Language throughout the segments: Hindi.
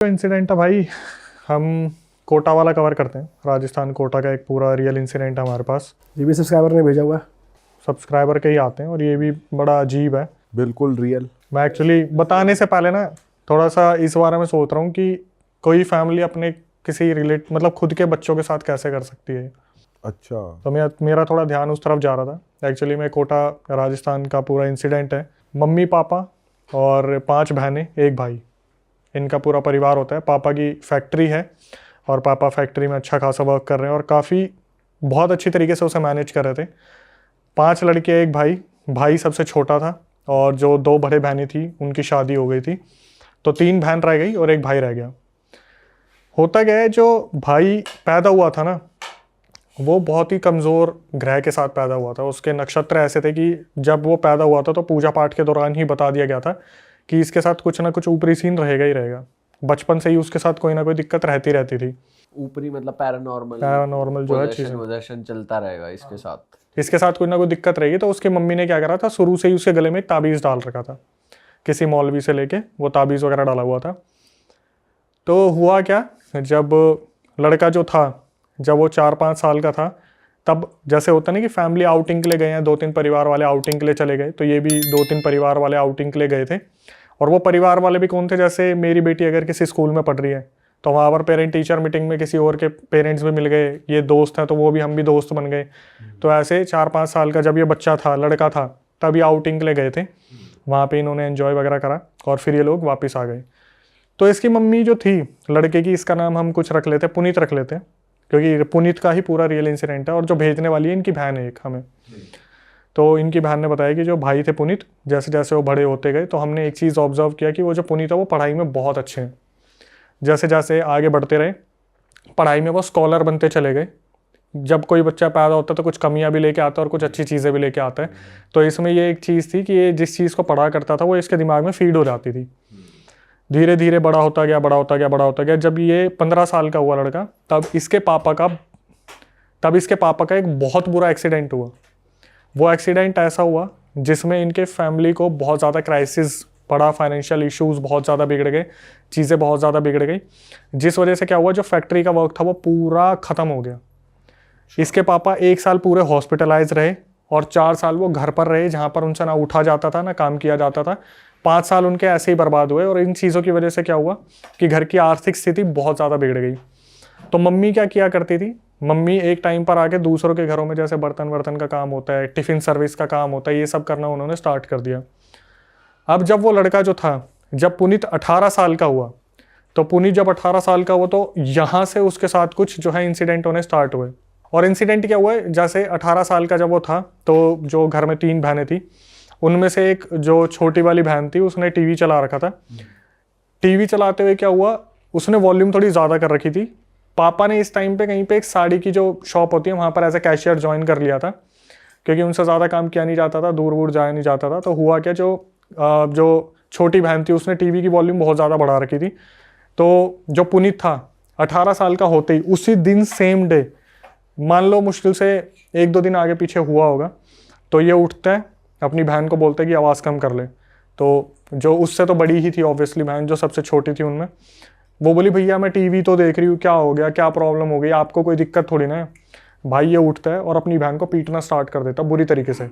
जो इंसिडेंट है भाई, हम कोटा वाला कवर करते हैं। राजस्थान कोटा का एक पूरा रियल इंसिडेंट है हमारे पास। ये भी सब्सक्राइबर ने भेजा हुआ है। सब्सक्राइबर के ही आते हैं और ये भी बड़ा अजीब है। बिल्कुल रियल। मैं एक्चुअली बताने से पहले ना थोड़ा सा इस बारे में सोच रहा हूँ कि कोई फैमिली अपने किसी मतलब खुद के बच्चों के साथ कैसे कर सकती है। अच्छा। तो मेरा थोड़ा ध्यान उस तरफ जा रहा था। एक्चुअली में कोटा राजस्थान का पूरा इंसिडेंट है। मम्मी पापा और 5 बहनें 1 भाई, इनका पूरा परिवार होता है। पापा की फैक्ट्री है और पापा फैक्ट्री में अच्छा खासा वर्क कर रहे हैं और काफ़ी बहुत अच्छी तरीके से उसे मैनेज कर रहे थे। 5 लड़के 1 भाई। भाई सबसे छोटा था और जो 2 बड़े बहनें थी उनकी शादी हो गई थी, तो 3 बहन रह गई और 1 भाई रह गया। होता क्या है, जो भाई पैदा हुआ था ना, वो बहुत ही कमज़ोर ग्रह के साथ पैदा हुआ था। उसके नक्षत्र ऐसे थे कि जब वो पैदा हुआ था तो पूजा पाठ के दौरान ही बता दिया गया था कि इसके साथ कुछ ना कुछ ऊपरी सीन रहेगा ही रहेगा। बचपन से ही उसके साथ कोई ना कोई दिक्कत रहती थी। ऊपरी मतलब पैरानॉर्मल जो है पोजेशन चलता रहेगा इसके साथ। इसके साथ कोई ना कोई दिक्कत रहेगी। तो उसकी मम्मी ने क्या करा था, शुरू से ही उसके गले में एक ताबीज़ डाल रखा था। किसी मौलवी से लेके वो ताबीज़ वगैरह डाला हुआ था। तो हुआ क्या, जब लड़का जो था, जब वो 4-5 साल का था, तब जैसे होता नहीं कि फैमिली आउटिंग के लिए गए हैं, 2-3 परिवार वाले आउटिंग के लिए चले गए, तो ये भी 2-3 परिवार वाले आउटिंग के लिए गए थे। और वो परिवार वाले भी कौन थे, जैसे मेरी बेटी अगर किसी स्कूल में पढ़ रही है तो वहाँ पर पेरेंट टीचर मीटिंग में किसी और के पेरेंट्स भी मिल गए, ये दोस्त हैं तो वो भी, हम भी दोस्त बन गए। तो ऐसे 4-5 साल का जब ये बच्चा था, लड़का था, तब ये आउटिंग के लिए गए थे। वहाँ पे इन्होंने एंजॉय वगैरह करा और फिर ये लोग वापस आ गए। तो इसकी मम्मी जो थी लड़के की, इसका नाम हम कुछ रख लेते, पुनीत रख लेते, क्योंकि पुनीत का ही पूरा रियल इंसिडेंट है। और जो भेजने वाली है इनकी बहन है एक हमें। तो इनकी बहन ने बताया कि जो भाई थे पुनीत, जैसे जैसे वो बड़े होते गए तो हमने एक चीज़ ऑब्जर्व किया कि वो जो पुनीत है वो पढ़ाई में बहुत अच्छे हैं। जैसे जैसे आगे बढ़ते रहे पढ़ाई में वो स्कॉलर बनते चले गए। जब कोई बच्चा पैदा होता है तो कुछ कमियां भी लेके आता है और कुछ अच्छी चीज़ें भी लेके आता है। तो इसमें ये एक चीज़ थी कि ये जिस चीज़ को पढ़ा करता था वो इसके दिमाग में फीड हो जाती थी। धीरे धीरे बड़ा होता गया। जब ये 15 साल का हुआ लड़का, तब इसके पापा का एक बहुत बुरा एक्सीडेंट हुआ। वो एक्सीडेंट ऐसा हुआ जिसमें इनके फैमिली को बहुत ज़्यादा क्राइसिस पड़ा, फाइनेंशियल इश्यूज बहुत ज़्यादा बिगड़ गए, चीज़ें बहुत ज़्यादा बिगड़ गई। जिस वजह से क्या हुआ, जो फैक्ट्री का वर्क था वो पूरा ख़त्म हो गया। इसके पापा 1 साल पूरे हॉस्पिटलाइज रहे और 4 साल वो घर पर रहे, जहाँ पर उनसे ना उठा जाता था ना काम किया जाता था। 5 साल उनके ऐसे ही बर्बाद हुए। और इन चीज़ों की वजह से क्या हुआ कि घर की आर्थिक स्थिति बहुत ज़्यादा बिगड़ गई। तो मम्मी क्या किया करती थी, मम्मी एक टाइम पर आके दूसरों के घरों में, जैसे बर्तन का काम होता है, टिफ़िन सर्विस का काम होता है, ये सब करना उन्होंने स्टार्ट कर दिया। अब जब वो लड़का जो था, जब पुनीत 18 साल का हुआ, तो पुनीत जब 18 साल का हुआ तो यहाँ से उसके साथ कुछ जो है इंसिडेंट होने स्टार्ट हुए। और इंसिडेंट क्या हुआ है, जैसे 18 साल का जब वो था तो जो घर में 3 बहनें थी, उनमें से एक जो छोटी वाली बहन थी उसने टीवी चला रखा था। टीवी चलाते हुए क्या हुआ, उसने वॉल्यूम थोड़ी ज़्यादा कर रखी थी। पापा ने इस टाइम पे कहीं पे एक साड़ी की जो शॉप होती है वहाँ पर एज ए कैशियर ज्वाइन कर लिया था, क्योंकि उनसे ज़्यादा काम किया नहीं जाता था, दूर दूर जाया नहीं जाता था। तो हुआ क्या, जो छोटी बहन थी उसने टीवी की वॉल्यूम बहुत ज़्यादा बढ़ा रखी थी। तो जो पुनीत था 18 साल का होते ही उसी दिन सेम डे, मान लो मुश्किल से 1-2 दिन आगे पीछे हुआ होगा, तो ये उठता है, अपनी बहन को बोलता है कि आवाज़ कम कर ले। तो जो उससे तो बड़ी ही थी ऑब्वियसली बहन, जो सबसे छोटी थी उनमें, वो बोली भैया मैं टीवी तो देख रही हूँ, क्या हो गया, क्या प्रॉब्लम हो गई, आपको कोई दिक्कत थोड़ी ना है। भाई ये उठता है और अपनी बहन को पीटना स्टार्ट कर देता, बुरी तरीके से,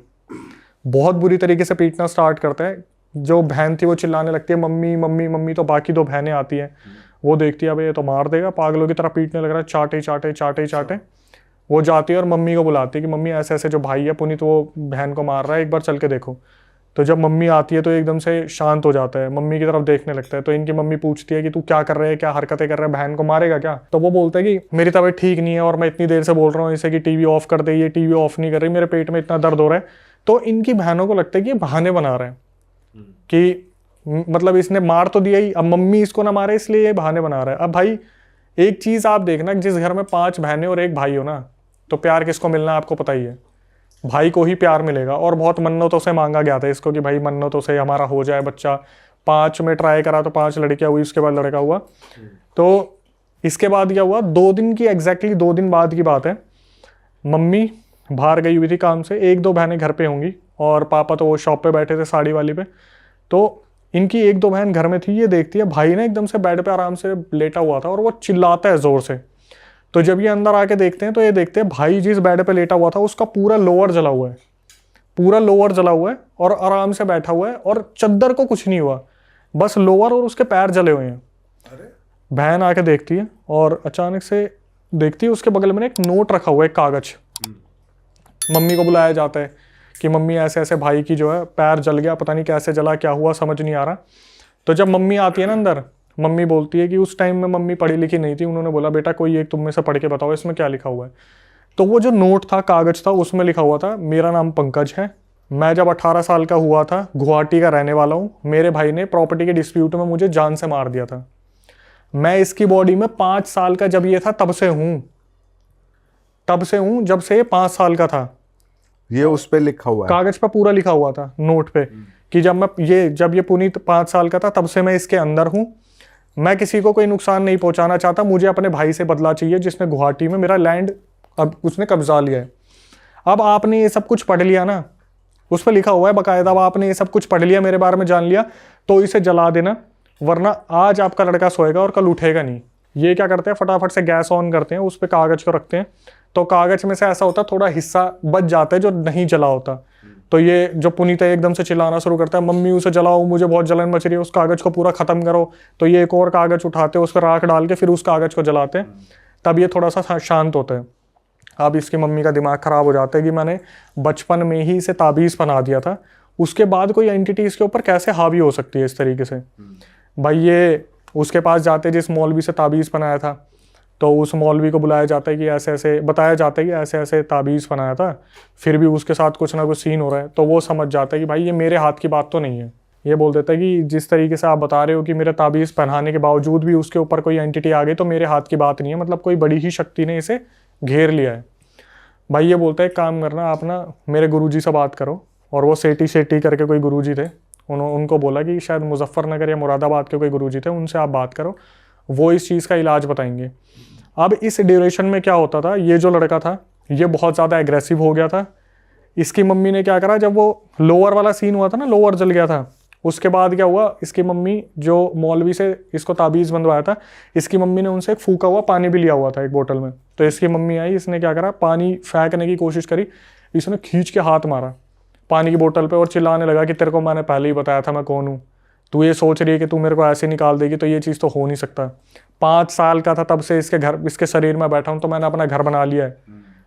बहुत बुरी तरीके से पीटना स्टार्ट करता है। जो बहन थी वो चिल्लाने लगती है मम्मी मम्मी मम्मी। तो बाकी 2 बहनें आती हैं, वो देखती है अब ये तो मार देगा, पागलों की तरह पीटने लग रहा है, चाटे। वो जाती है और मम्मी को बुलाती है कि मम्मी ऐसे ऐसे जो भाई है पुनीत वो बहन को मार रहा है, एक बार चल के देखो। तो जब मम्मी आती है तो एकदम से शांत हो जाता है, मम्मी की तरफ देखने लगता है। तो इनकी मम्मी पूछती है कि तू क्या कर रहे है, क्या हरकतें कर रहा है, बहन को मारेगा क्या। तो वो बोलता है कि मेरी तबीयत ठीक नहीं है और मैं इतनी देर से बोल रहा हूँ इसे कि टीवी ऑफ कर दे, ये टीवी ऑफ नहीं कर रही, मेरे पेट में इतना दर्द हो रहा है। तो इनकी बहनों को लगता है कि ये बहाने बना रहे हैं कि मतलब इसने मार तो दिया ही, अब मम्मी इसको ना मारे इसलिए ये बहाने बना रहा है। अब भाई एक चीज़ आप देखना, जिस घर में 5 बहनें और 1 भाई हो ना, तो प्यार किसको मिलना है आपको पता ही है, भाई को ही प्यार मिलेगा। और बहुत मन्नतों से मांगा गया था इसको कि भाई मन्नतों से हमारा हो जाए बच्चा। 5 में ट्राई करा तो 5 लड़कियां हुई, उसके बाद लड़का हुआ। तो इसके बाद क्या हुआ, 2 दिन की एग्जैक्टली 2 दिन बाद की बात है, मम्मी बाहर गई हुई थी काम से, 1-2 बहनें घर पे होंगी और पापा तो वो शॉप पे बैठे थे साड़ी वाली पे। तो इनकी एक दो बहन घर में थी, ये देखती है भाई ने एकदम से बेड पे आराम से लेटा हुआ था और वो चिल्लाता है जोर से। तो जब ये अंदर आके देखते हैं तो ये देखते हैं भाई जिस बेड पे लेटा हुआ था उसका पूरा लोअर जला हुआ है, पूरा लोअर जला हुआ है और आराम से बैठा हुआ है और चद्दर को कुछ नहीं हुआ, बस लोअर और उसके पैर जले हुए हैं। बहन आके देखती है और अचानक से देखती है उसके बगल में एक नोट रखा हुआ है, एक कागज। मम्मी को बुलाया जाता है कि मम्मी ऐसे ऐसे भाई की जो है पैर जल गया, पता नहीं कैसे जला, क्या हुआ समझ नहीं आ रहा। तो जब मम्मी आती है ना अंदर, मम्मी बोलती है कि उस टाइम में मम्मी पढ़ी लिखी नहीं थी, उन्होंने बोला बेटा कोई एक तुम में से पढ़ के बताओ इसमें क्या लिखा हुआ है। तो वो जो नोट था, कागज था, उसमें लिखा हुआ था मेरा नाम पंकज है, मैं जब 18 साल का हुआ था गुवाहाटी का रहने वाला हूँ, मेरे भाई ने प्रॉपर्टी के डिस्प्यूट में मुझे जान से मार दिया था, मैं इसकी बॉडी में 5 साल का जब ये था तब से हूँ, जब से ये 5 साल का था। ये उस पे लिखा हुआ है, कागज पे पूरा लिखा हुआ था नोट पे कि जब ये पुनीत 5 साल का था तब से मैं इसके अंदर हूँ, मैं किसी को कोई नुकसान नहीं पहुंचाना चाहता, मुझे अपने भाई से बदला चाहिए जिसने गुवाहाटी में मेरा लैंड अब उसने कब्जा लिया है। अब आपने ये सब कुछ पढ़ लिया ना, उस पर लिखा हुआ है बाकायदा, अब आपने ये सब कुछ पढ़ लिया, मेरे बारे में जान लिया, तो इसे जला देना, वरना आज आपका लड़का सोएगा और कल उठेगा नहीं। ये क्या करते हैं, फटाफट से गैस ऑन करते हैं, उस पर कागज को रखते हैं, तो कागज में से ऐसा होता है थोड़ा हिस्सा बच जाता है जो नहीं जला होता। तो ये जो पुनीत है एकदम से चिल्लाना शुरू करता है, मम्मी उसे जलाओ, मुझे बहुत जलन मच रही है, उस कागज को पूरा खत्म करो। तो ये एक और कागज उठाते हैं, उस पर राख डाल के फिर उस कागज को जलाते हैं, तब ये थोड़ा सा शांत होता है। अब इसकी मम्मी का दिमाग खराब हो जाता है कि मैंने बचपन में ही इसे ताबीज़ बना दिया था, उसके बाद कोई एंटिटी इसके ऊपर कैसे हावी हो सकती है इस तरीके से। भाई ये उसके पास जाते जिस मौलवी से ताबीज़ बनाया था, तो उस मौलवी को बुलाया जाता है कि ऐसे ऐसे बताया जाता है कि ऐसे ऐसे ताबीज़ बनाया था, फिर भी उसके साथ कुछ ना कुछ सीन हो रहा है। तो वो समझ जाता है कि भाई ये मेरे हाथ की बात तो नहीं है। ये बोल देता है कि जिस तरीके से आप बता रहे हो कि मेरे ताबीज़ पहनाने के बावजूद भी उसके ऊपर कोई एंटिटी आ गई, तो मेरे हाथ की बात नहीं है, मतलब कोई बड़ी ही शक्ति ने इसे घेर लिया है। भाई ये बोलता है काम करना, आप ना मेरे गुरुजी से बात करो, और वो सेठी करके कोई गुरुजी थे, उनको बोला कि शायद मुजफ्फरनगर या मुरादाबाद के कोई गुरुजी थे, उनसे आप बात करो, वो इस चीज़ का इलाज बताएंगे। अब इस ड्यूरेशन में क्या होता था, ये जो लड़का था ये बहुत ज़्यादा एग्रेसिव हो गया था। इसकी मम्मी ने क्या करा, जब वो लोअर वाला सीन हुआ था ना, लोअर जल गया था, उसके बाद क्या हुआ, इसकी मम्मी जो मौलवी से इसको ताबीज़ बंधवाया था, इसकी मम्मी ने उनसे एक फूका हुआ पानी भी लिया हुआ था एक बोतल में। तो इसकी मम्मी आई, इसने क्या करा, पानी फेंकने की कोशिश करी, इसने खींच के हाथ मारा पानी की बोतल पे और चिल्लाने लगा कि तेरे को मैंने पहले ही बताया था मैं कौन हूँ, तू ये सोच रही है कि तू मेरे को ऐसे निकाल देगी, तो ये चीज़ तो हो नहीं सकता। 5 साल का था तब से इसके शरीर में बैठा हूँ, तो मैंने अपना घर बना लिया है,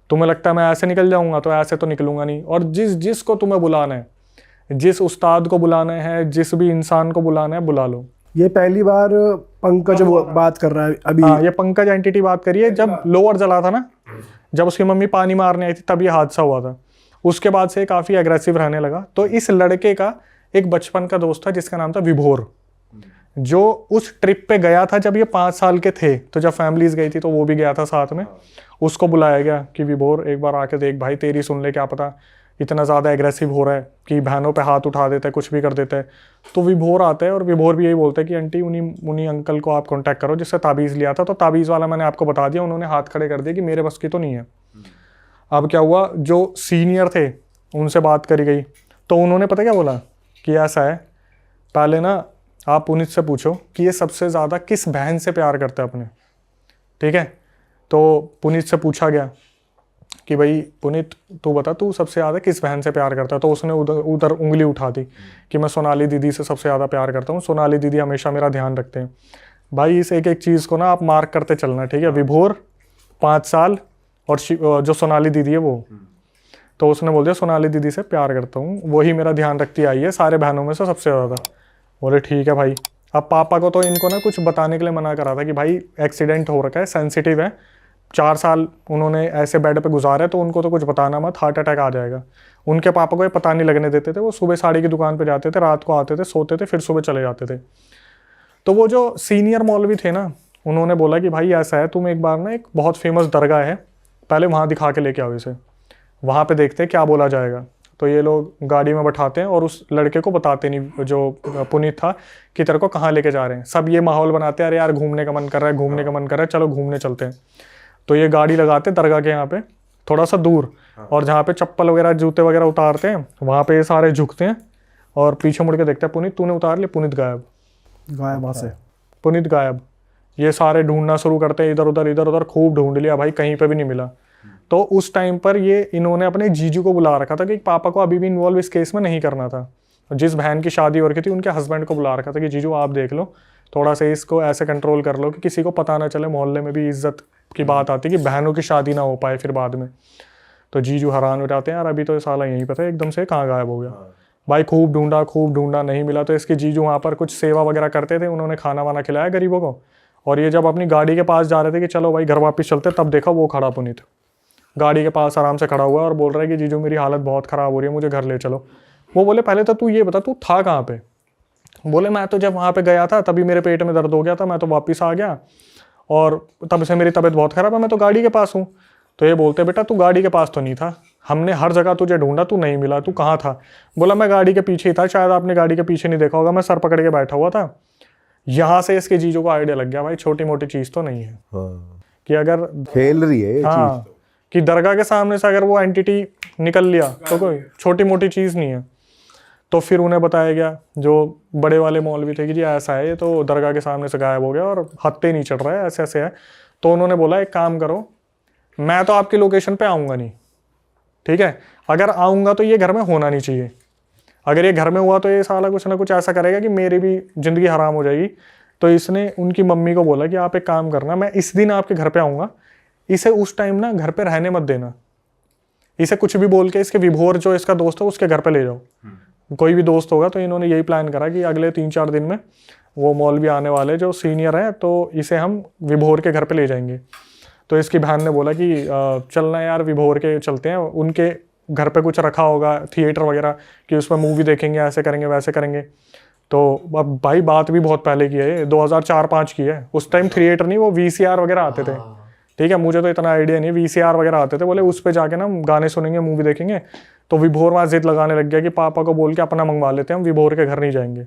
तुम्हें लगता है मैं ऐसे निकल जाऊँगा, तो ऐसे तो निकलूंगा नहीं। और जिसको तुम्हें बुलाना है, जिस उस्ताद को बुलाना है, जिस भी इंसान को बुलाना है, बुला लो। ये पहली बार पंकज बात कर रहा है अभी। हाँ, ये पंकज एंटिटी बात करिए। जब लोअर जला था ना, जब उसकी मम्मी पानी मारने आई थी, तब ये हादसा हुआ था। उसके बाद से काफ़ी एग्रेसिव रहने लगा। तो इस लड़के का एक बचपन का दोस्त था जिसका नाम था विभोर, जो उस ट्रिप पे गया था जब ये 5 साल के थे। तो जब फैमिलीज गई थी तो वो भी गया था साथ में। उसको बुलाया गया कि विभोर एक बार आके देख भाई, तेरी सुन ले, क्या पता इतना ज़्यादा एग्रेसिव हो रहा है कि बहनों पे हाथ उठा देता है, कुछ भी कर देता है। तो विभोर आता है और विभोर भी यही बोलता है कि आंटी उन्हीं अंकल को आप कांटेक्ट करो जिससे ताबीज़ लिया था। तो ताबीज़ वाला मैंने आपको बता दिया, उन्होंने हाथ खड़े कर दिए कि मेरे बस की तो नहीं है। अब क्या हुआ, जो सीनियर थे उनसे बात करी गई, तो उन्होंने पता क्या बोला कि ऐसा है, पहले ना आप पुनीत से पूछो कि ये सबसे ज़्यादा किस बहन से प्यार करता है अपने, ठीक है। तो पुनीत से पूछा गया कि भाई पुनीत तू बता, तू सबसे ज़्यादा किस बहन से प्यार करता है। तो उसने उधर उंगली उठा दी कि मैं सोनाली दीदी से सबसे ज़्यादा प्यार करता हूँ, सोनाली दीदी हमेशा मेरा ध्यान रखते हैं। भाई इस एक एक चीज़ को ना आप मार्क करते चलना, ठीक है। विभोर 5 साल और जो सोनाली दीदी है वो, तो उसने बोल दिया सोनाली दीदी से प्यार करता हूँ, वही मेरा ध्यान रखती आई है सारे बहनों में से सबसे ज़्यादा। बोले ठीक है भाई। अब पापा को तो इनको ना कुछ बताने के लिए मना करा था कि भाई एक्सीडेंट हो रखा है, सेंसिटिव है, 4 साल उन्होंने ऐसे बेड पे गुजारे, तो उनको तो कुछ बताना मत, हार्ट अटैक आ जाएगा। उनके पापा को ये पता नहीं लगने देते थे। वो सुबह साड़ी की दुकान पे जाते थे, रात को आते थे, सोते थे, फिर सुबह चले जाते थे। तो वो जो सीनियर मौलवी थे ना, उन्होंने बोला कि भाई ऐसा है, तुम एक बार ना एक बहुत फेमस दरगाह है, पहले वहाँ दिखा के लेके आओ इसे, वहाँ पे देखते हैं क्या बोला जाएगा। तो ये लोग गाड़ी में बैठाते हैं और उस लड़के को बताते नहीं, जो पुनीत था, कि तेरे को कहाँ लेके जा रहे हैं। सब ये माहौल बनाते हैं, अरे यार घूमने का मन कर रहा है, घूमने का मन कर रहा है, चलो घूमने चलते हैं। तो ये गाड़ी लगाते दरगाह के यहाँ पे थोड़ा सा दूर, और जहाँ पे चप्पल वगैरह जूते वगैरह उतारते हैं वहाँ पे ये सारे झुकते हैं और पीछे मुड़ के देखता है पुनीत तूने उतार लिया, पुनीत गायब, गायब वहाँ से। पुनीत गायब। ये सारे ढूंढना शुरू करते हैं, इधर उधर खूब ढूंढ लिया भाई, कहीं पे भी नहीं मिला। तो उस टाइम पर ये इन्होंने अपने जीजू को बुला रखा था कि पापा को अभी भी इन्वॉल्व इस केस में नहीं करना था। जिस बहन की शादी हो रखी थी उनके हस्बैंड को बुला रखा था कि जीजू आप देख लो, थोड़ा सा इसको ऐसे कंट्रोल कर लो कि किसी को पता ना चले, मोहल्ले में भी इज्जत की बात आती कि बहनों की शादी ना हो पाए फिर बाद में। तो जीजू हैरान हो जाते हैं, यार अभी तो साला यहीं पता है एकदम से कहाँ गायब हो गया। भाई खूब ढूंढा नहीं मिला। तो इसके जीजू वहाँ पर कुछ सेवा वगैरह करते थे, उन्होंने खाना वाना खिलाया गरीबों को। और ये जब अपनी गाड़ी के पास जा रहे थे कि चलो भाई घर वापस चलते, तब देखा वो खड़ा पुनीत गाड़ी के पास आराम से खड़ा हुआ और बोल रहा है कि जीजू मेरी हालत बहुत ख़राब हो रही है, मुझे घर ले चलो। वो बोले पहले तो तू ये बता तू था कहाँ पे। बोले मैं तो जब वहाँ पे गया था तभी मेरे पेट में दर्द हो गया था, मैं तो वापस आ गया और तब से मेरी तबीयत बहुत ख़राब है, मैं तो गाड़ी के पास हूँ। तो ये बोलते बेटा तू गाड़ी के पास तो नहीं था, हमने हर जगह तुझे ढूंढा, तू नहीं मिला, तू कहाँ था। बोला मैं गाड़ी के पीछे ही था, शायद आपने गाड़ी के पीछे नहीं देखा होगा, मैं सर पकड़ के बैठा हुआ था। यहाँ से इसके जीजू को आइडिया लग गया भाई छोटी मोटी चीज़ तो नहीं है। कि अगर खेल रही है ये हाँ चीज। कि दरगाह के सामने से अगर वो एंटिटी निकल लिया तो कोई छोटी मोटी चीज़ नहीं है। तो फिर उन्हें बताया गया जो बड़े वाले मौलवी थे कि जी ऐसा है, ये तो दरगाह के सामने से गायब हो गया और हत्ते नहीं चढ़ रहा है, ऐसे ऐसे है। तो उन्होंने बोला एक काम करो, मैं तो आपकी लोकेशन पे आऊँगा नहीं, ठीक है, अगर आऊँगा तो ये घर में होना नहीं चाहिए। अगर ये घर में हुआ तो ये साला कुछ ना कुछ ऐसा करेगा कि मेरी भी ज़िंदगी हराम हो जाएगी। तो इसने उनकी मम्मी को बोला कि आप एक काम करना, मैं इस दिन आपके घर पे आऊँगा, इसे उस टाइम ना घर पे रहने मत देना, इसे कुछ भी बोल के इसके विभोर जो इसका दोस्त है उसके घर पे ले जाओ। कोई भी दोस्त होगा। तो इन्होंने यही प्लान करा कि अगले 3-4 दिन में वो मौलवी आने वाले जो सीनियर हैं, तो इसे हम विभोर के घर पे ले जाएंगे। तो इसकी बहन ने बोला कि चलना यार विभोर के चलते हैं, उनके घर पे कुछ रखा होगा थिएटर वगैरह कि उसमें मूवी देखेंगे, ऐसे करेंगे वैसे करेंगे। तो अब भाई बात भी बहुत पहले की है, 2004-5 की है। उस टाइम थिएटर नहीं, वो VCR वगैरह आते थे, ठीक है, मुझे तो इतना आइडिया नहीं, VCR वगैरह आते थे। बोले उस पे जाके ना हम गाने सुनेंगे, मूवी देखेंगे। तो विभोर वहाँ जिद लगाने लग गया कि पापा को बोल के अपना मंगवा लेते हैं, हम विभोर के घर नहीं जाएंगे।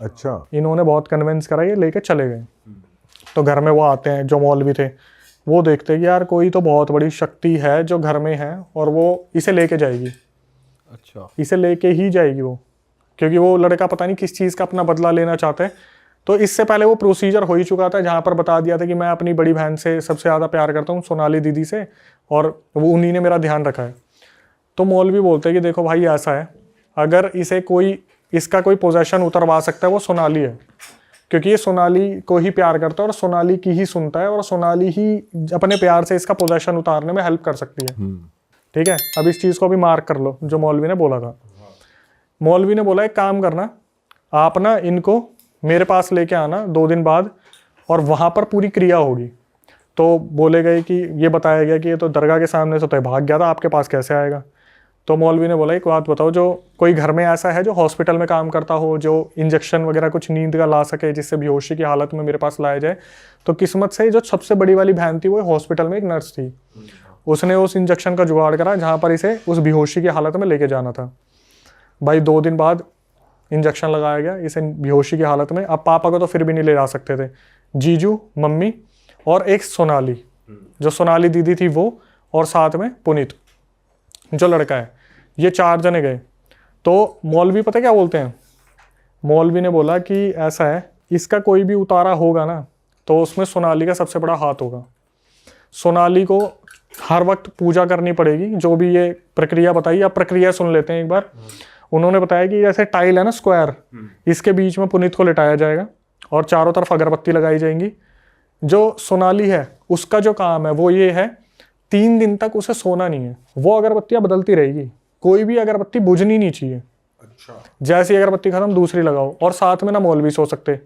अच्छा। इन्होंने बहुत कन्विंस करा, ये लेके चले गए। तो घर में वो आते हैं जो मौलवी थे, वो देखते हैं कि यार कोई तो बहुत बड़ी शक्ति है जो घर में है और वो इसे लेके जाएगी। अच्छा। इसे लेके ही जाएगी वो, क्योंकि वो लड़का पता नहीं किस चीज़ का अपना बदला लेना चाहता है। तो इससे पहले वो प्रोसीजर हो ही चुका था जहाँ पर बता दिया था कि मैं अपनी बड़ी बहन से सबसे ज़्यादा प्यार करता हूँ, सोनाली दीदी से, और वो उन्हीं ने मेरा ध्यान रखा है। तो मौलवी बोलते हैं कि देखो भाई ऐसा है, अगर इसे कोई इसका कोई पोजेशन उतरवा सकता है वो सोनाली है, क्योंकि ये सोनाली को ही प्यार करता है और सोनाली की ही सुनता है और सोनाली ही अपने प्यार से इसका पोजेशन उतारने में हेल्प कर सकती है। ठीक है, अब इस चीज़ को भी मार्क कर लो जो मौलवी ने बोला था। मौलवी ने बोला एक काम करना, आप ना इनको मेरे पास लेके आना 2 दिन बाद और वहाँ पर पूरी क्रिया होगी। तो बोले गए कि ये बताया गया कि ये तो दरगाह के सामने से तो भाग गया था, आपके पास कैसे आएगा। तो मौलवी ने बोला एक बात बताओ, जो कोई घर में ऐसा है जो हॉस्पिटल में काम करता हो, जो इंजेक्शन वगैरह कुछ नींद का ला सके जिससे बेहोशी की हालत में मेरे पास लाया जाए। तो किस्मत से जो सबसे बड़ी वाली बहन थी वो हॉस्पिटल में एक नर्स थी, उसने उस इंजेक्शन का जुगाड़ करा जहाँ पर इसे उस बेहोशी की हालत में लेके जाना था। भाई 2 दिन बाद इंजेक्शन लगाया गया इसे बेहोशी की हालत में। अब पापा को तो फिर भी नहीं ले जा सकते थे, जीजू, मम्मी और एक सोनाली, जो सोनाली दीदी थी वो, और साथ में पुनीत जो लड़का है, ये 4 जने गए। तो मौलवी पता क्या बोलते हैं, मौलवी ने बोला कि ऐसा है, इसका कोई भी उतारा होगा ना तो उसमें सोनाली का सबसे बड़ा हाथ होगा। सोनाली को हर वक्त पूजा करनी पड़ेगी, जो भी ये प्रक्रिया बताई। आप प्रक्रिया सुन लेते हैं एक बार। उन्होंने बताया कि जैसे टाइल है ना स्क्वायर, इसके बीच में पुनीत को लिटाया जाएगा और चारों तरफ अगरबत्ती लगाई जाएंगी। जो सोनाली है उसका जो काम है वो ये है, 3 दिन तक उसे सोना नहीं है, वो अगरबत्तियां बदलती रहेगी, कोई भी अगरबत्ती बुझनी नहीं चाहिए। अच्छा। जैसी अगरबत्ती खत्म दूसरी लगाओ। और साथ में ना मौलवी सो सकते,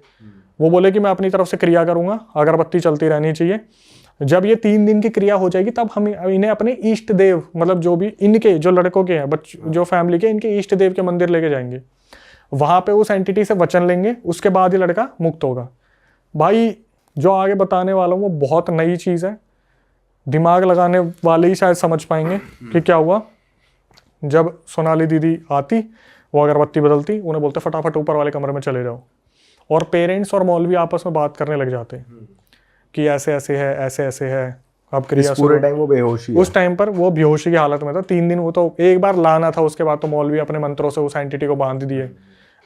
वो बोले कि मैं अपनी तरफ से क्रिया करूंगा, अगरबत्ती चलती रहनी चाहिए। जब ये 3 दिन की क्रिया हो जाएगी तब हम इन्हें अपने इष्ट देव, मतलब जो भी इनके जो लड़कों के हैं, जो फैमिली के, इनके इष्ट देव के मंदिर लेके जाएंगे। वहां पे उस एंटिटी से वचन लेंगे, उसके बाद ही लड़का मुक्त होगा। भाई जो आगे बताने वाला हूँ वो बहुत नई चीज़ है, दिमाग लगाने वाले ही शायद समझ पाएंगे कि क्या हुआ। जब सोनाली दीदी आती, वो अगरबत्ती बदलती, उन्हें बोलते फटाफट ऊपर वाले कमरे में चले जाओ। और पेरेंट्स और मौलवी आपस में बात करने लग जाते कि ऐसे ऐसे है, ऐसे ऐसे है, अब क्रिया इस पूरे टाइम वो बेहोशी है। उस टाइम पर वो बेहोशी की हालत में था। 3 दिन वो तो एक बार लाना था, उसके बाद तो मौलवी अपने मंत्रों से उस एंटिटी को बांध दिए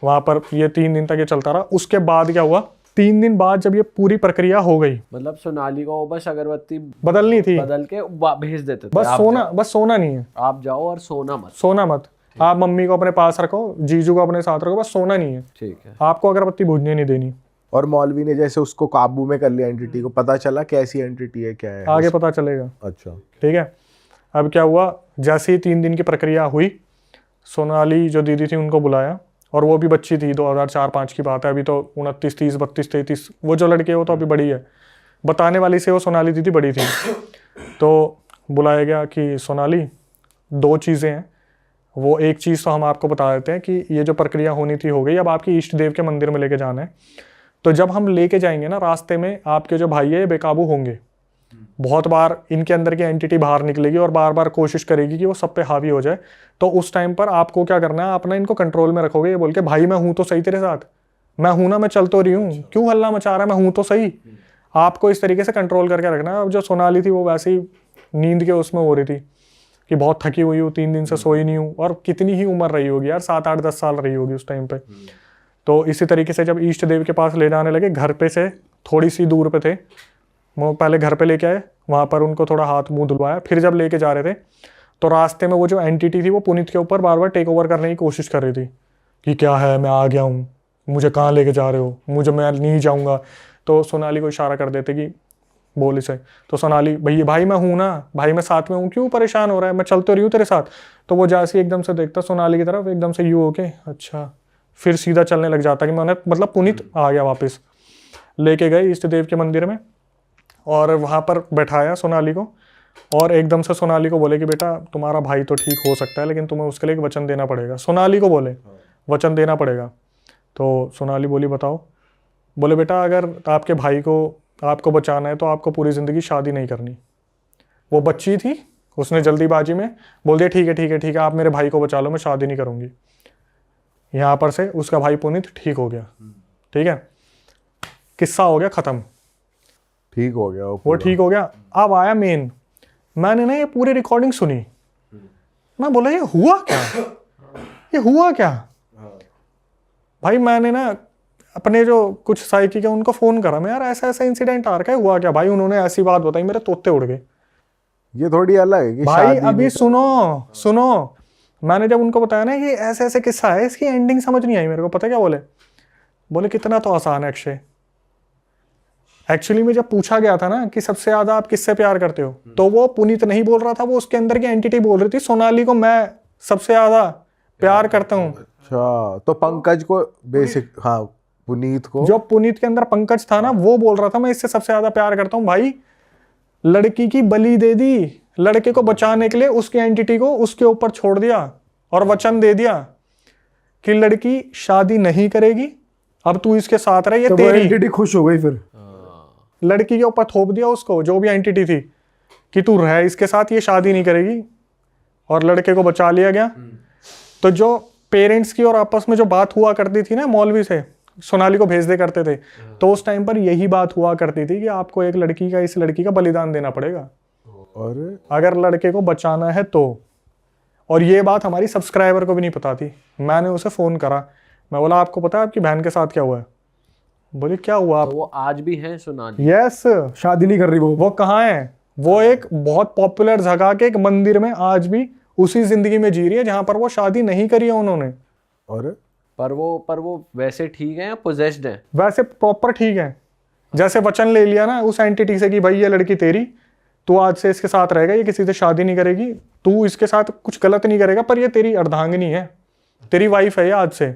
वहां पर। ये 3 दिन तक ये चलता रहा। उसके बाद क्या हुआ, 3 दिन बाद जब ये पूरी प्रक्रिया हो गई, मतलब सोनाली को बस अगरबत्ती बदलनी थी, बदल के भेज देते थे, बस सोना नहीं है, आप जाओ और सोना मत। आप मम्मी को अपने पास रखो, जीजू को अपने साथ रखो, बस सोना नहीं है, ठीक है। आपको अगरबत्ती भूजने नहीं देनी। और मौलवी ने जैसे उसको काबू में कर लिया एंटिटी को, पता चला कैसी एंटिटी है, क्या है आगे पता चलेगा। अच्छा। ठीक है। अब क्या हुआ, जैसे ही 3 दिन की प्रक्रिया हुई, सोनाली जो दीदी थी उनको बुलाया, और वो भी बच्ची थी, 2004-05 की बात है, अभी तो 29, 30, 32, 33, वो जो लड़की है वो तो अभी बड़ी है, बताने वाली से वो सोनाली दीदी बड़ी थी। तो बुलाया गया कि सोनाली 2 चीज़ें हैं, वो एक चीज़ तो हम आपको बता देते हैं कि ये जो प्रक्रिया होनी थी हो गई, अब आपकी इष्ट देव के मंदिर में लेके जाना है। तो जब हम लेके जाएंगे ना, रास्ते में आपके जो भाई है ये बेकाबू होंगे, बहुत बार इनके अंदर की एंटिटी बाहर निकलेगी और बार बार कोशिश करेगी कि वो सब पे हावी हो जाए। तो उस टाइम पर आपको क्या करना है, अपना इनको कंट्रोल में रखोगे, ये बोल के भाई मैं हूं तो सही तेरे साथ, मैं हूं ना, मैं चल तो रही हूँ, क्यों हल्ला मचा रहा है, मैं हूं तो सही। आपको इस तरीके से कंट्रोल करके रखना है। अब जो सोनाली थी वो वैसे ही नींद के उसमें हो रही थी कि बहुत थकी हुई हूँ, 3 दिन से सोई नहीं हूँ, और कितनी ही उम्र रही होगी यार, 7, 8, 10 साल रही होगी उस टाइम पे। तो इसी तरीके से जब इष्ट देव के पास ले जाने लगे, घर पे से थोड़ी सी दूर पे थे वो, पहले घर पे लेके आए, वहाँ पर उनको थोड़ा हाथ मुंह धुलवाया, फिर जब लेके जा रहे थे तो रास्ते में वो जो एंटिटी थी वो पुनीत के ऊपर बार बार टेक ओवर करने की कोशिश कर रही थी कि क्या है, मैं आ गया हूँ, मुझे कहाँ लेके जा रहे हो, मुझे, मैं नहीं जाऊँगा। तो सोनाली को इशारा कर देते कि बोल इसे। तो सोनाली, भैया भाई मैं हूँ ना, भाई मैं साथ में हूँ, क्यों परेशान हो रहा है, मैं चल तो रही हूँ तेरे साथ। तो वो जैसे एकदम से देखता सोनाली की तरफ, एकदम से यूँ होके अच्छा, फिर सीधा चलने लग जाता कि मैंने, मतलब पुनीत आ गया वापस। लेके गए इष्ट देव के मंदिर में और वहाँ पर बैठाया सोनाली को, और एकदम से सोनाली को बोले कि बेटा तुम्हारा भाई तो ठीक हो सकता है, लेकिन तुम्हें उसके लिए एक वचन देना पड़ेगा। सोनाली को बोले वचन देना पड़ेगा। तो सोनाली बोली बताओ। बोले बेटा अगर आपके भाई को आपको बचाना है तो आपको पूरी ज़िंदगी शादी नहीं करनी। वो बच्ची थी, उसने जल्दीबाजी में बोल दिया ठीक है ठीक है ठीक है, आप मेरे भाई को बचा लो, मैं शादी नहीं करूँगी। यहाँ पर से उसका भाई पुनीत ठीक हो गया। ठीक है, किस्सा हो गया ख़त्म, ठीक हो गया वो ठीक हो गया। अब आया मेन, मैंने ना ये पूरी रिकॉर्डिंग सुनी, मैं बोला ये हुआ क्या, ये हुआ क्या भाई। मैंने ना अपने जो कुछ साइकी के उनको फ़ोन करा, मैं यार ऐसा ऐसा इंसिडेंट आ रखा है, हुआ क्या भाई। उन्होंने ऐसी बात बताई, मेरे तोते उड़ गए। ये थोड़ी अलग है कि भाई शादी अभी नहीं- सुनो, मैंने जब उनको बताया ना ये ऐसे ऐसे किस्सा है, इसकी एंडिंग समझ नहीं आई मेरे को। पता क्या बोले कितना तो आसान है अक्षय। एक्चुअली में जब पूछा गया था ना कि सबसे ज्यादा आप किससे प्यार करते हो, तो वो पुनीत नहीं बोल रहा था, वो उसके अंदर की एंटिटी बोल रही थी सोनाली को मैं सबसे ज्यादा प्यार करता हूँ। अच्छा, तो पंकज को बेसिक, हाँ पुनीत को, जो पुनीत के अंदर पंकज था ना, वो बोल रहा था मैं इससे सबसे ज्यादा प्यार करता हूँ। भाई लड़की की बलि दे दी, लड़के को बचाने के लिए उसकी एंटिटी को उसके ऊपर छोड़ दिया और वचन दे दिया कि लड़की शादी नहीं करेगी, अब तू इसके साथ रह, ये तो वो तेरी। एंटिटी खुश हो गई फिर। लड़की के ऊपर थोप दिया उसको, जो भी एंटिटी थी, कि तू रह इसके साथ, ये शादी नहीं करेगी, और लड़के को बचा लिया गया। तो जो पेरेंट्स की और आपस में जो बात हुआ करती थी ना मौलवी से, सोनाली को भेज दे करते थे, तो उस टाइम पर यही बात हुआ करती थी कि आपको एक लड़की का, इस लड़की का बलिदान देना पड़ेगा और अगर लड़के को बचाना है तो। और ये बात हमारी सब्सक्राइबर को भी नहीं पता थी। मैंने उसे फ़ोन करा, मैं बोला आपको पता है आपकी बहन के साथ क्या हुआ है? बोले क्या हुआ आप? तो वो आज भी है सोनाली? यस, शादी नहीं कर रही वो कहाँ है? वो एक बहुत पॉपुलर जगह के एक मंदिर में आज भी उसी जिंदगी में जी रही है जहां पर वो शादी नहीं करी है उन्होंने। और पर वो वैसे ठीक है या पोजेस्ड है? वैसे प्रॉपर ठीक है, जैसे वचन ले लिया ना उस एंटिटी से कि भाई ये लड़की तेरी, तू आज से इसके साथ रहेगा, ये किसी से शादी नहीं करेगी, तू इसके साथ कुछ गलत नहीं करेगा, पर ये तेरी अर्धांगिनी है, तेरी वाइफ है ये आज से,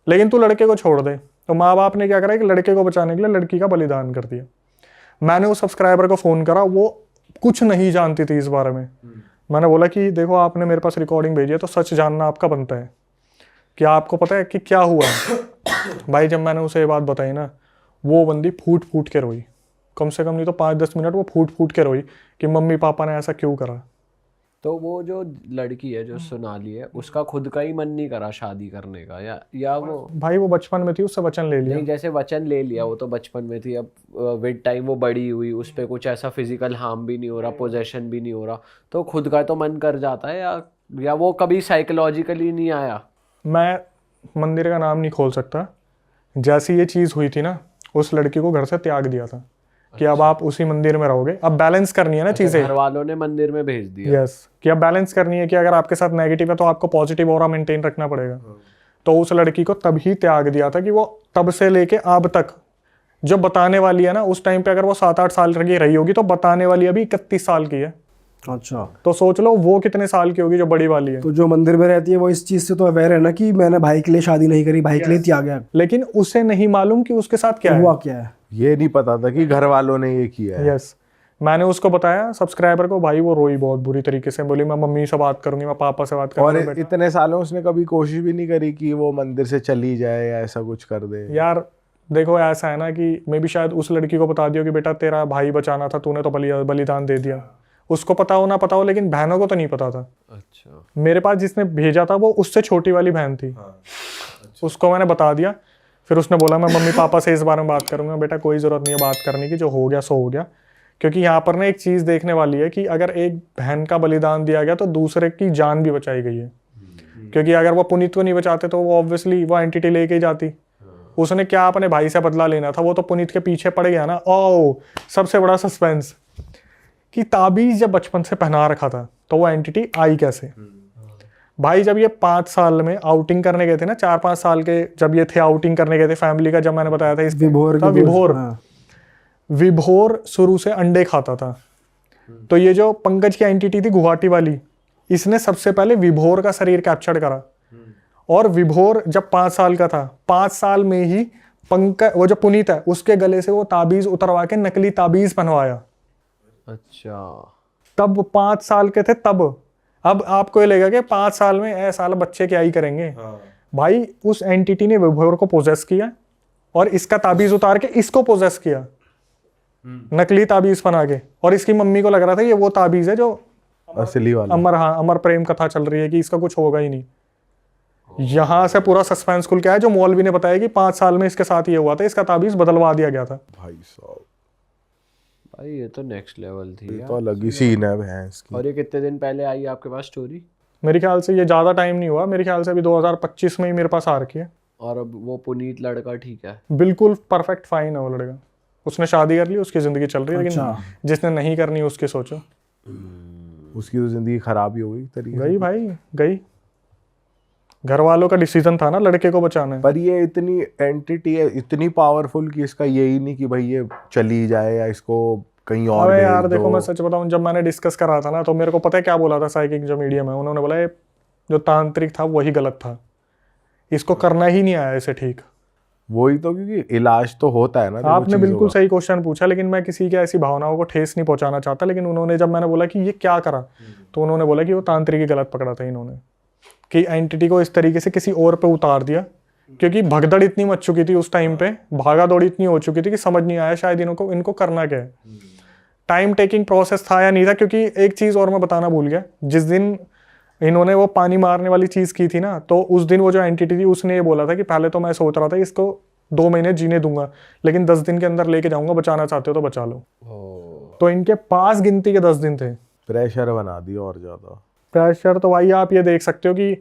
लेकिन तू लड़के को छोड़ दे। तो माँ बाप ने क्या करा कि लड़के को बचाने के लिए लड़की का बलिदान कर दिया। मैंने उस सब्सक्राइबर को फ़ोन करा, वो कुछ नहीं जानती थी इस बारे में। मैंने बोला कि देखो आपने मेरे पास रिकॉर्डिंग भेजी है तो सच जानना आपका बनता है कि आपको पता है कि क्या हुआ है। भाई जब मैंने उसे ये बात बताई ना, वो बंदी फूट फूट के रोई, कम से कम नहीं तो 5-10 मिनट वो फूट फूट के रोई कि मम्मी पापा ने ऐसा क्यों करा। तो वो जो लड़की है जो सोनाली है उसका खुद का ही मन नहीं करा शादी करने का, या वो भाई वो बचपन में थी, उससे वचन ले लिया। नहीं, जैसे वचन ले लिया वो तो बचपन में थी, अब विद टाइम वो बड़ी हुई, उस पे कुछ ऐसा फिजिकल हार्म भी नहीं हो रहा, पोजेशन भी नहीं हो रहा, तो खुद का तो मन कर जाता है, या वो कभी साइकोलॉजिकली नहीं आया। मैं मंदिर का नाम नहीं खोल सकता, जैसी ये चीज़ हुई थी ना, उस लड़की को घर से त्याग दिया था कि अब आप उसी मंदिर में रहोगे। अब बैलेंस करनी है ना चीज़ें, घर वालों ने मंदिर में भेज दिया। यस, कि अब बैलेंस करनी है कि अगर आपके साथ नेगेटिव है तो आपको पॉजिटिव ऑरा मेंटेन रखना पड़ेगा। तो उस लड़की को तभी त्याग दिया था कि वो तब से लेके अब तक जो बताने वाली है ना, उस टाइम पे अगर वो 7-8 साल की रही होगी तो बताने वाली अभी 31 साल की है। अच्छा, तो सोच लो वो कितने साल की होगी जो बड़ी वाली है। तो जो मंदिर में रहती है वो इस चीज से तो अवेयर है ना कि मैंने भाई के लिए शादी नहीं करी, भाई के लिए त्याग गया। लेकिन उसे नहीं मालूम कि उसके साथ क्या हुआ है। क्या है। ये नहीं पता था कि घर वालों ने ये किया है। यस, मैंने उसको बताया सब्सक्राइबर को, भाई वो रोई बहुत बुरी तरीके से, बोली मैं मम्मी से बात करूंगी, मैं पापा से बात और करूंगी। इतने सालों उसने कभी कोशिश भी नहीं करी कि वो मंदिर से चली जाए या ऐसा कुछ कर दे। यार देखो ऐसा है ना कि मैं भी शायद उस लड़की को बता दियो कि बेटा तेरा भाई बचाना था, तूने तो बलिदान दे दिया। उसको पता हो ना पता हो, लेकिन बहनों को तो नहीं पता था। अच्छा, मेरे पास जिसने भेजा था वो उससे छोटी वाली बहन थी। उसको मैंने बता दिया, फिर उसने बोला मैं मम्मी पापा से इस बारे में बात करूंगा। बेटा कोई ज़रूरत नहीं है बात करने की, जो हो गया सो हो गया। क्योंकि यहाँ पर ना एक चीज़ देखने वाली है कि अगर एक बहन का बलिदान दिया गया तो दूसरे की जान भी बचाई गई है। क्योंकि अगर वो पुनीत को नहीं बचाते तो वो ऑब्वियसली वो एंटिटी लेके ही जाती। उसने क्या अपने भाई से बदला लेना था, वो तो पुनीत के पीछे पड़ गया ना। ओ सबसे बड़ा सस्पेंस कि ताबीज जब बचपन से पहना रखा था तो वो एंटिटी आई कैसे। भाई जब ये 5 साल में आउटिंग करने गए थे ना, 4-5 साल के जब ये थे आउटिंग करने गए थे फैमिली का, जब मैंने बताया था इस विभोर था के विभोर। हाँ। विभोर शुरू से अंडे खाता था। तो ये जो पंकज की एंटिटी थी गुवाहाटी वाली, इसने सबसे पहले विभोर का शरीर कैप्चर करा। और विभोर जब 5 साल का था, 5 साल में ही पंकज वो जो पुनीत है उसके गले से वो ताबीज उतरवा के नकली ताबीज पहनवाया। अच्छा, तब 5 साल के थे तब। अब आपको ये लगेगा कि 5 साल में ऐसा साल बच्चे क्या ही करेंगे। भाई उस एंटिटी ने विभोर को पोजेस किया और इसका ताबीज उतार के इसको पोजेस किया, नकली ताबीज बना के। और इसकी मम्मी को लग रहा था ये वो ताबीज है जो असली वाला। अमर प्रेम कथा चल रही है कि इसका कुछ होगा ही नहीं। यहां से पूरा सस्पेंस खुल के आया, जो मौलवी ने बताया कि 5 साल में इसके साथ ये हुआ था, इसका ताबीज बदलवा दिया गया था। भाई साहब, भाई ये तो नेक्स्ट लेवल थी ये यार। तो अलग ही सीन है भैंस की। और ये कितने दिन पहले आई आपके पास स्टोरी? मेरे ख्याल से ये ज़्यादा टाइम नहीं हुआ, मेरे ख्याल से अभी 2025 में ही मेरे पास आ रखी है। और अब वो पुनीत लड़का ठीक है? बिल्कुल परफेक्ट फाइन है वो लड़का। उसने शादी कर ली, उसकी ज़िंदगी चल रही है। अच्छा। लेकिन जिसने नहीं करनी उसकी सोचो। उसकी तो जिंदगी खराब ही हो गई तरीके से। गई भाई गई। घर वालों का डिसीजन था ना लड़के को बचाना है। पर ये इतनी एंटिटी है, इतनी पावरफुल कि इसका यही नहीं कि भाई ये चली जाए या इसको कहीं और अबे भेज यार दो। देखो मैं सच बताऊं, जब मैंने डिस्कस करा था ना तो मेरे को पता है क्या बोला था साइकिक जो मीडियम है, उन्होंने बोला ये जो तांत्रिक था वही गलत था, इसको करना ही नहीं आया इसे ठीक। वही तो, क्योंकि इलाज तो होता है ना देखो आपने चीज़ों बिल्कुल का। सही क्वेश्चन पूछा, लेकिन मैं किसी की ऐसी भावनाओं को ठेस नहीं पहुंचाना चाहता। लेकिन उन्होंने जब मैंने बोला कि ये क्या करा, तो उन्होंने बोला कि वो तांत्रिक ही गलत पकड़ा था इन्होंने, कि एंटिटी को इस तरीके से किसी और पे उतार दिया। क्योंकि भगदड़ इतनी मच चुकी थी उस टाइम पे, भागा दौड़ी इतनी हो चुकी थी कि समझ नहीं आया शायद इनको करना क्या है। टाइम टेकिंग प्रोसेस था या नहीं था, क्योंकि एक चीज़ और मैं बताना भूल गया। जिस दिन इन्होंने वो पानी मारने वाली चीज़ की थी ना, तो उस दिन वो जो एंटिटी थी उसने ये बोला था कि पहले तो मैं सोच रहा था इसको 2 महीने जीने दूंगा, लेकिन 10 दिन के अंदर लेके जाऊंगा, बचाना चाहते हो तो बचा लो। तो इनके पास गिनती के 10 दिन थे। प्रेशर बना दिया और ज्यादा। प्रेशर तो भाई आप ये देख सकते हो कि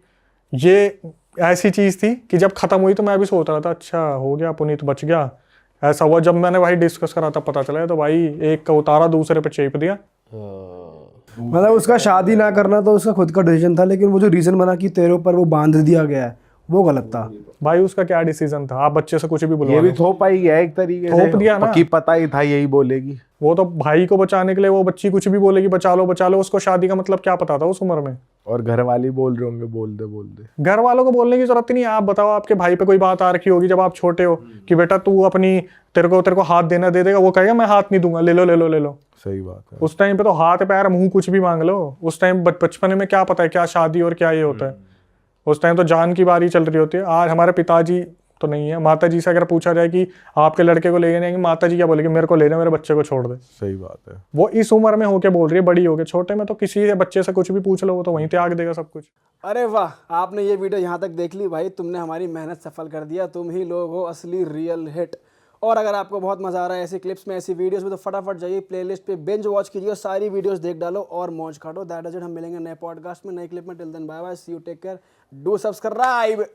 ये ऐसी चीज़ थी कि जब खत्म हुई तो मैं भी सोच रहा था अच्छा हो गया पुनीत बच गया। ऐसा हुआ जब मैंने भाई डिस्कस करा तब पता चला, तो भाई एक का उतारा दूसरे पे चेप दिया। मतलब उसका शादी ना करना तो उसका खुद का डिसीजन था, लेकिन वो जो रीजन बना कि तेरे ऊपर वो बांध दिया गया है वो गलत था। भाई उसका क्या डिसीजन था, आप बच्चे से कुछ भी ये बुलवा भी लो। थोपा ही है एक तरीके से, थोप दिया ना। पक्की पता ही था यही बोलेगी। वो तो भाई को बचाने के लिए वो बच्ची कुछ भी बोलेगी, बचा लो। उसको शादी का मतलब क्या पता था उस उम्र में। और घर वाले बोल रहे होंगे बोल दे। घर वालों को बोलने की जरूरत ही नहीं है। आप बताओ आपके भाई पे कोई बात आ रखी होगी जब आप छोटे हो कि बेटा तू अपनी तेरे को हाथ देना दे देगा, वो कहेगा मैं हाथ नहीं दूंगा, ले लो। सही बात है। उस टाइम पे तो हाथ पैर मुंह कुछ भी मांग लो। उस टाइम बचपन में क्या पता है क्या शादी और क्या ये होता है। उस टाइम तो जान की बारी चल रही होती है। आज हमारे पिताजी तो नहीं है। माता जी से अगर पूछा जाए कि आपके लड़के को ले जाएंगे, माता जी क्या बोलेगी, मेरे को ले जा, मेरे बच्चे को छोड़ दे। सही बात है। वो इस उम्र में होके बोल रही है, बड़ी होके। छोटे में तो किसी बच्चे से कुछ भी पूछ लो, वो तो वहीं त्याग देगा सब कुछ। अरे वाह, आपने ये वीडियो यहाँ तक देख ली भाई, तुमने हमारी मेहनत सफल कर दिया। तुम ही लोग हो असली रियल हिट। और अगर आपको बहुत मजा आ रहा है ऐसी क्लिप्स में, ऐसी वीडियोस में, तो फटाफट जाइए प्लेलिस्ट पे बिंज वॉच कीजिए और सारी वीडियोस देख डालो और मौज काटो। That is it. हम मिलेंगे नए पॉडकास्ट में, नए क्लिप में। Till then bye bye, see you, take care, do subscribe.